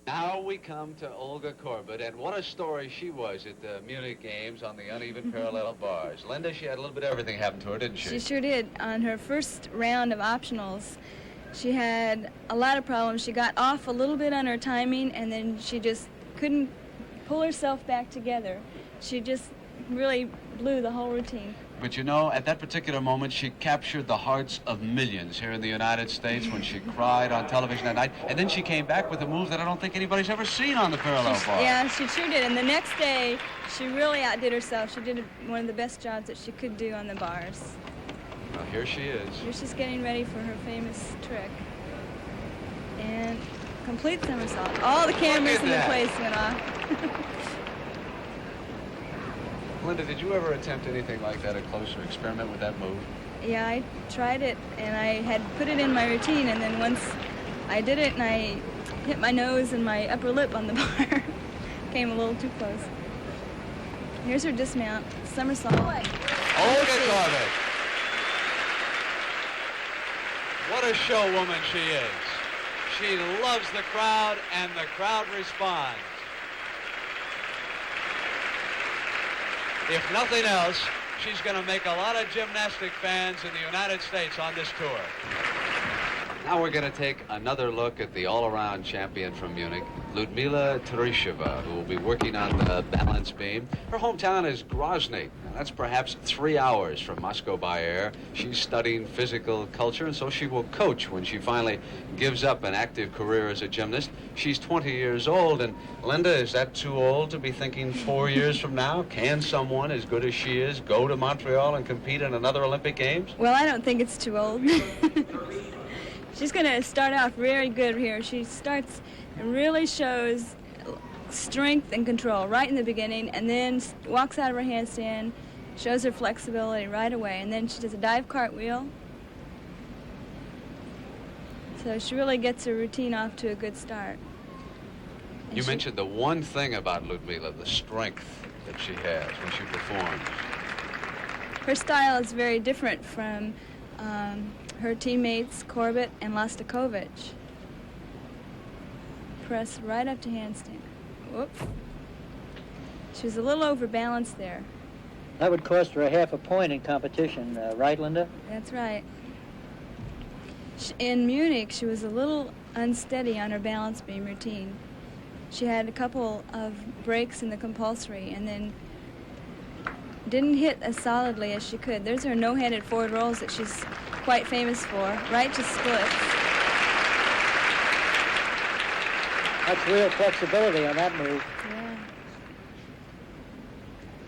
Now we come to Olga Korbut, and what a story she was at the Munich Games on the uneven parallel bars. Linda, she had a little bit of everything happen to her, didn't she? She sure did. On her first round of optionals, she had a lot of problems. She got off a little bit on her timing, and then she just couldn't pull herself back together. She just really blew the whole routine. But you know, at that particular moment, she captured the hearts of millions here in the United States when she cried on television that night. And then she came back with a move that I don't think anybody's ever seen on the parallel bar. Yeah, she sure did. And the next day, she really outdid herself. She did one of the best jobs that she could do on the bars. Well, here she is. Here she's getting ready for her famous trick. And complete somersault. All the cameras in the place went off. Linda, did you ever attempt anything like that, a closer experiment with that move? Yeah, I tried it, and I had put it in my routine, and then once I did it and I hit my nose and my upper lip on the bar, came a little too close. Here's her dismount, somersault. Olga Korbut. What a show woman she is. She loves the crowd, and the crowd responds. If nothing else, she's going to make a lot of gymnastic fans in the United States on this tour. Now we're going to take another look at the all-around champion from Munich, Lyudmila Teresheva, who will be working on the balance beam. Her hometown is Grozny. Now, that's perhaps 3 hours from Moscow by air. She's studying physical culture, and so she will coach when she finally gives up an active career as a gymnast. She's 20 years old, and Linda, is that too old to be thinking 4 years from now? Can someone as good as she is go to Montreal and compete in another Olympic Games? Well, I don't think it's too old. She's going to start off very good here. She starts and really shows strength and control right in the beginning, and then walks out of her handstand, shows her flexibility right away, and then she does a dive cartwheel. So she really gets her routine off to a good start. And you mentioned the one thing about Lyudmila, the strength that she has when she performs. Her style is very different from her teammates, Korbut and Lastakovich. Press right up to handstand. Whoops. She was a little overbalanced there. That would cost her a half a point in competition, right, Linda? That's right. In Munich, she was a little unsteady on her balance beam routine. She had a couple of breaks in the compulsory and then didn't hit as solidly as she could. There's her no-handed forward rolls that she's quite famous for, right to splits. That's real flexibility on that move. Yeah.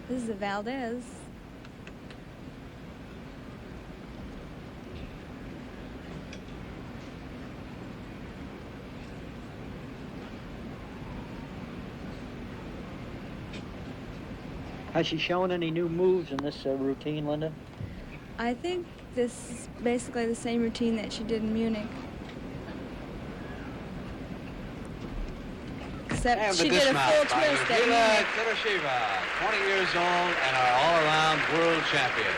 This is a Valdez. Has she shown any new moves in this routine, Linda? I think this is basically the same routine that she did in Munich. Except she did a full twist at Munich. Teresheva, 20 years old and our all-around world champion.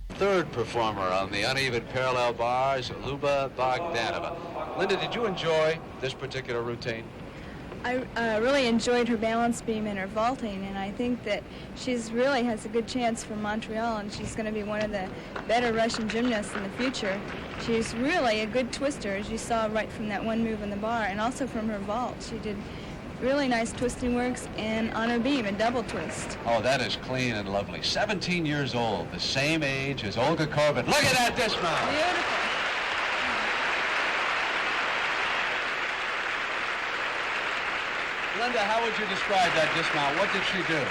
Third performer on the uneven parallel bars, Luba Bogdanova. Linda, did you enjoy this particular routine? I really enjoyed her balance beam and her vaulting, and I think that she's really has a good chance for Montreal, and she's going to be one of the better Russian gymnasts in the future. She's really a good twister, as you saw right from that one move on the bar, and also from her vault. She did really nice twisting works, and on her beam, a double twist. Oh, that is clean and lovely. 17 years old, the same age as Olga Korbut. Look at that dismount. Beautiful. Linda, how would you describe that dismount? What did she do?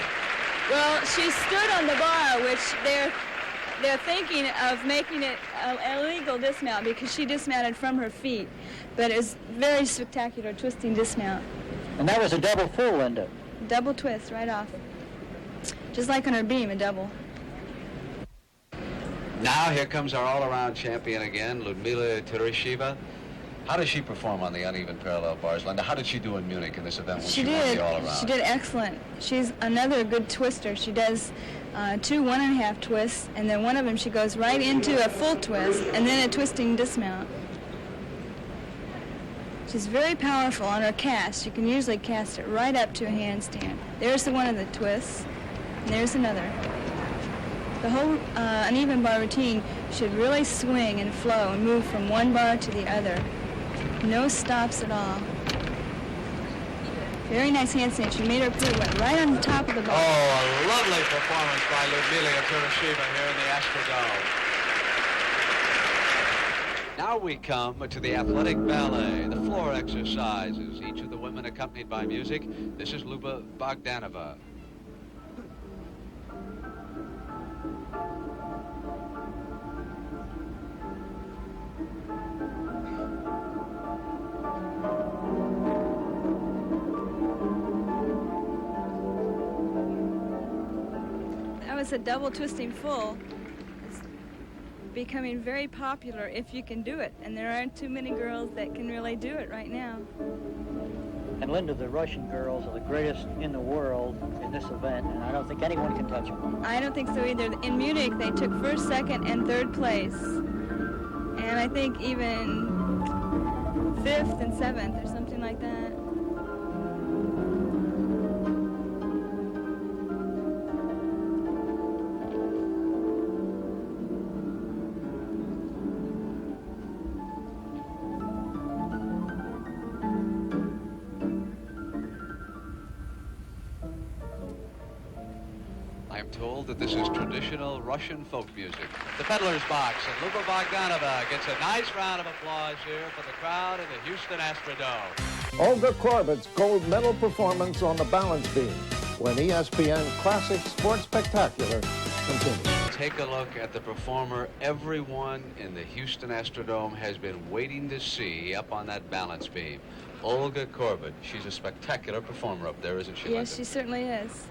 Well, she stood on the bar, which they're thinking of making it an illegal dismount because she dismounted from her feet. But it was very spectacular twisting dismount. And that was a double full, Linda. Double twist right off. Just like on her beam, a double. Now here comes our all-around champion again, Lyudmila Teresheva. How does she perform on the uneven parallel bars, Linda? How did she do in Munich in this event when she won the all-around? She did excellent. She's another good twister. She does 2 1.5 twists, and then one of them she goes right into a full twist, and then a twisting dismount. She's very powerful on her cast. You can usually cast it right up to a handstand. There's the one of the twists, and there's another. The whole uneven bar routine should really swing and flow and move from one bar to the other. No stops at all. Very nice handstand. She made her put it right on the top of the bar. Oh, a lovely performance by Ludmila Turasheva here in the Astrodome. Now we come to the athletic ballet, the floor exercises, each of the women accompanied by music. This is Luba Bogdanova. That was a double twisting full. It's becoming very popular if you can do it, and there aren't too many girls that can really do it right now. And Linda, the Russian girls are the greatest in the world in this event, and I don't think anyone can touch them. I don't think so either. In Munich, they took first, second, and third place. And I think even fifth and seventh or something like that. I'm told that this is traditional Russian folk music. The Peddler's Box, and Luba Bogdanova gets a nice round of applause here for the crowd in the Houston Astrodome. Olga Korbat's gold medal performance on the balance beam when ESPN Classic Sports Spectacular continues. Take a look at the performer everyone in the Houston Astrodome has been waiting to see up on that balance beam. Olga Korbat. She's a spectacular performer up there, isn't she, Yes, Linda? she certainly is.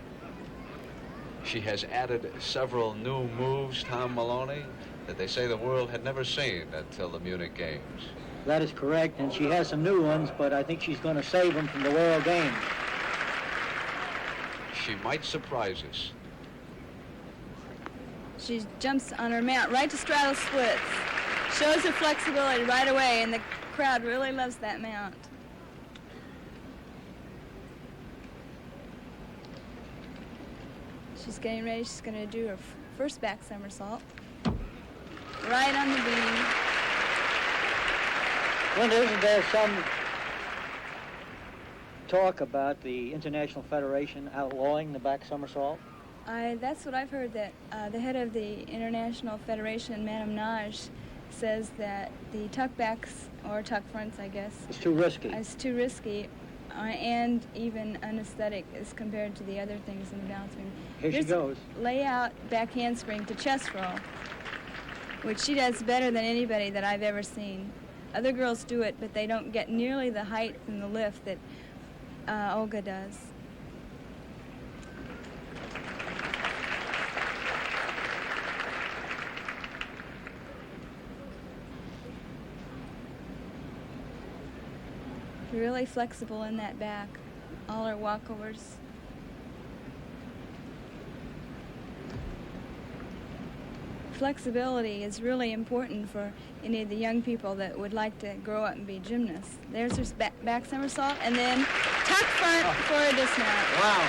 She has added several new moves, Tom Maloney, that they say the world had never seen until the Munich Games. That is correct, and she has some new ones, but I think she's going to save them from the World Games. She might surprise us. She jumps on her mount right to straddle splits. Shows her flexibility right away, and the crowd really loves that mount. She's getting ready. She's going to do her first back somersault. Right on the beam. Linda, isn't there some talk about the International Federation outlawing the back somersault? That's what I've heard, that the head of the International Federation, Madame Nage, says that the tuck backs, or tuck fronts, I guess, It's too risky. is too risky and even unaesthetic as compared to the other things in the balance beam. Here she goes. Layout back handspring to chest roll, which she does better than anybody that I've ever seen. Other girls do it, but they don't get nearly the height and the lift that Olga does. Really flexible in that back. All her walkovers. Flexibility is really important for any of the young people that would like to grow up and be gymnasts. There's her back somersault, and then tuck front for a dismount. Wow.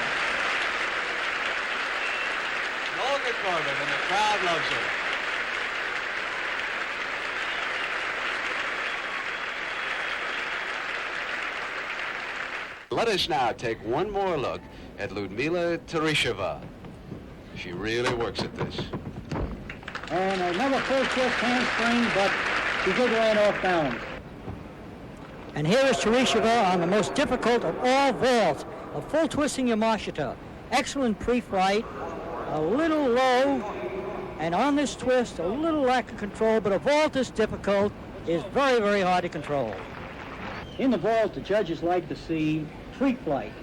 Olga Korbat, and the crowd loves her. Let us now take one more look at Ludmila Turasheva. She really works at this. And another full twist handspring, but she did land off balance. And here is Teresheva on the most difficult of all vaults, a full twisting Yamashita. Excellent pre-flight, a little low, and on this twist, a little lack of control, but a vault this difficult is very, very hard to control. In the vault, the judges like to see pre-flight,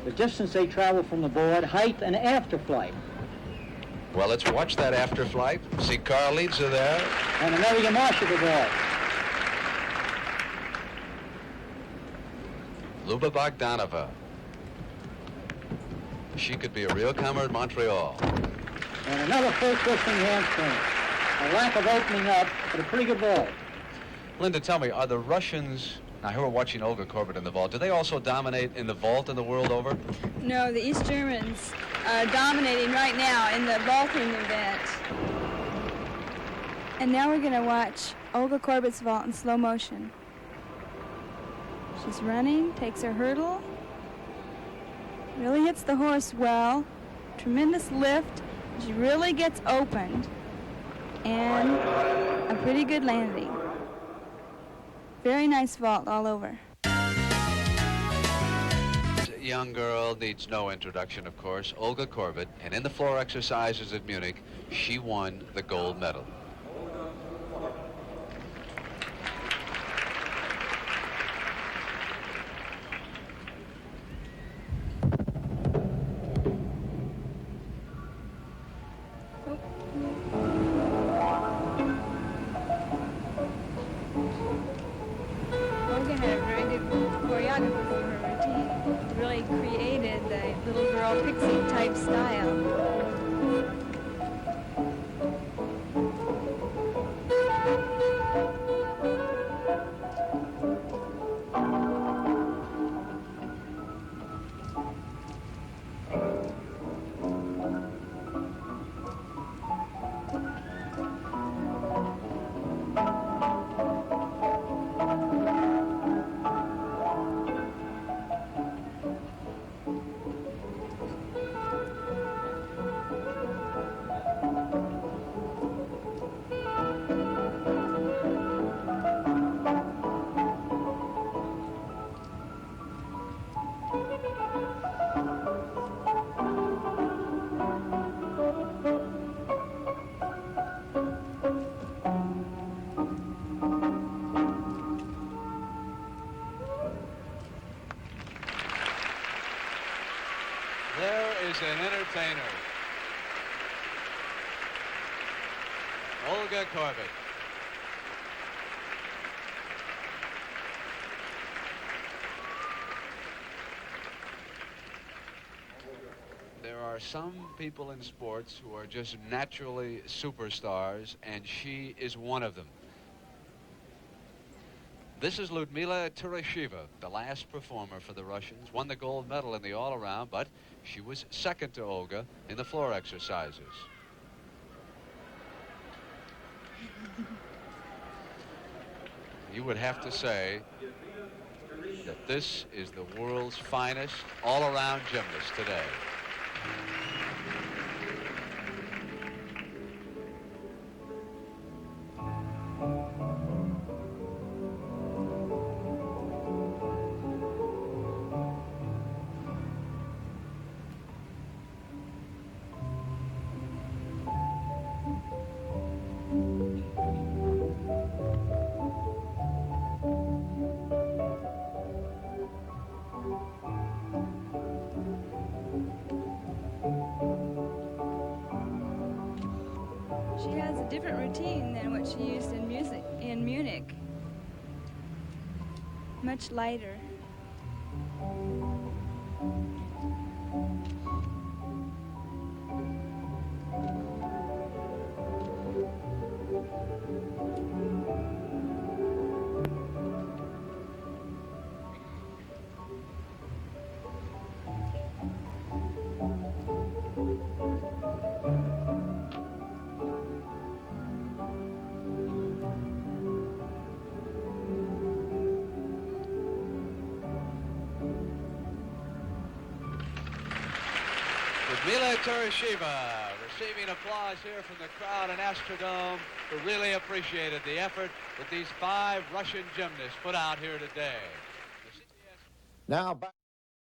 the distance they travel from the board, height, and after flight. Well, let's watch that after flight. See Carl Leitzer there. And another Yamashita vault. Luba Bogdanova. She could be a real comer at Montreal. And another full twisting handspring. A lack of opening up, but a pretty good vault. Linda, tell me, are the Russians, I heard watching Olga Korbut in the vault. Do they also dominate in the vault in the world over? No, the East Germans are dominating right now in the vaulting event. And now we're going to watch Olga Korbut's vault in slow motion. She's running, takes her hurdle, really hits the horse well, tremendous lift. She really gets opened, and a pretty good landing. Very nice vault all over. This young girl needs no introduction, of course, Olga Korbut, and in the floor exercises at Munich, she won the gold medal. Olga had a very good choreographer for her routine. Really created the little girl pixie type style. There is an entertainer. Olga Korbut. There are some people in sports who are just naturally superstars, and she is one of them. This is Lyudmila Teresheva, the last performer for the Russians, won the gold medal in the all-around, but she was second to Olga in the floor exercises. You would have to say that this is the world's finest all-around gymnast today. She has a different routine than what she used in Munich. Much lighter. Lyudmila Teresheva receiving applause here from the crowd in Astrodome, who really appreciated the effort that these 5 Russian gymnasts put out here today. Now back.